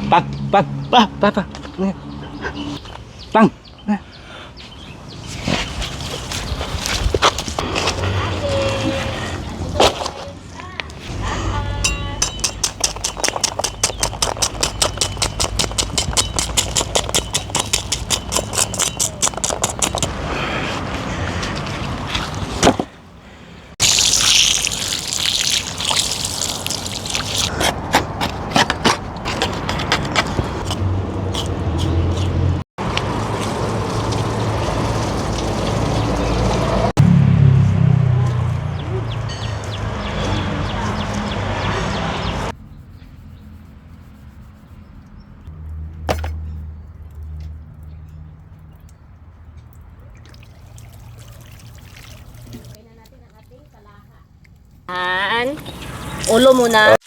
Pat, pat, pat, pat, pat. Tang. Ulo muna.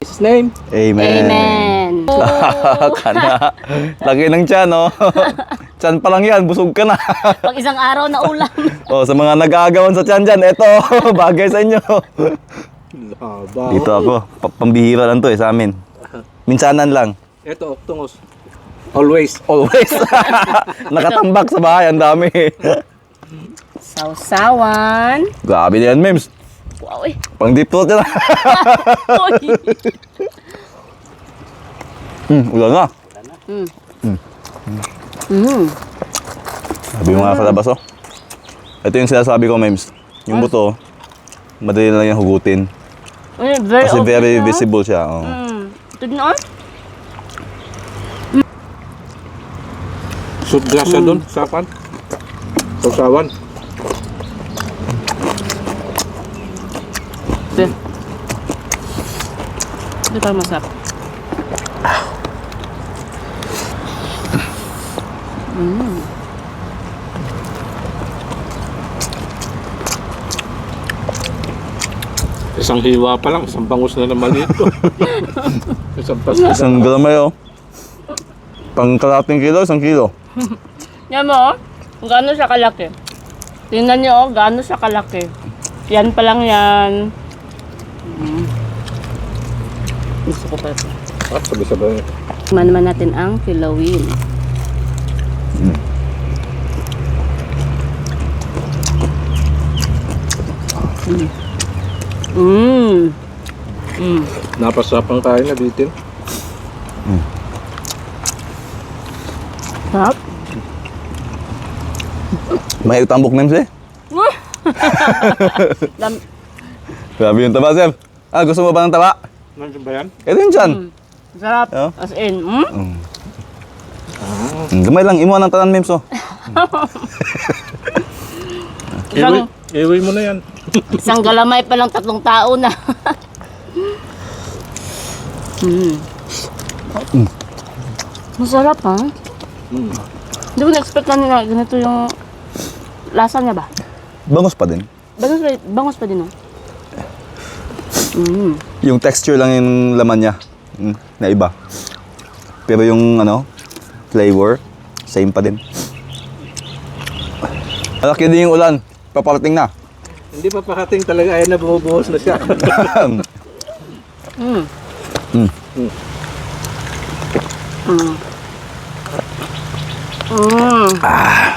His name? Amen. Amen. Kana. Laki ng tiyan, no? Tiyan pa lang yan, busog ka na. Pag isang araw na ulam. Oh, sa mga nag-aagawan sa tiyan dyan, eto, bagay sa inyo. Laba. Dito ako, pambihira lang to sa amin. Minsanan lang. Ito, octongos. Always. Always. Nakatambak sa bahay, ang dami. Sausawan. Grabe na yan, memes. Wow eh. Pang deep throat yan. Ulan na. Sabi mo nga sa labas, oh. Ito yung sinasabi ko, memes. Yung buto, madali na lang yung hugutin. Very Kasi obvious, very no? visible siya. Oh. Tignan. Shoot glass siya doon, sapan. Sausawan. Ito tayo masarap. Isang hiwa pa lang, isang bangus na naman ito. Isang pasok. Isang gramay, oh. Pang kalating kilo, 1 kilo. Yan mo, gaano siya kalaki. Tingnan niyo, gaano siya kalaki. Yan pa lang yan. Gusto ko pa ito. Ah, sabi-sabi. Tingnan naman natin ang kilawin. Napasapang kain na bitin. Sarap. May utambok names, eh. Grabe yung taba, sir. Ah, gusto mo ba ng taba? Nandiyan ba yan? Ito yung dyan. Sarap. Oh. As in, Gamay lang, imuha ng tanan, memes, oh. Iwi mo na yan. isang galamay pa lang 3 tao na. Masarap, ha? Hindi ko na-expect na ganito yung lasa niya ba? Bangos pa din. Bangos pa din, oh. Yung texture lang yung laman niya. Na iba. Pero yung ano, flavor, same pa din. Malaki din yung ulan. Paparating na. Hindi pa pakating talaga, ayan na bumubuhos na siya. Mm.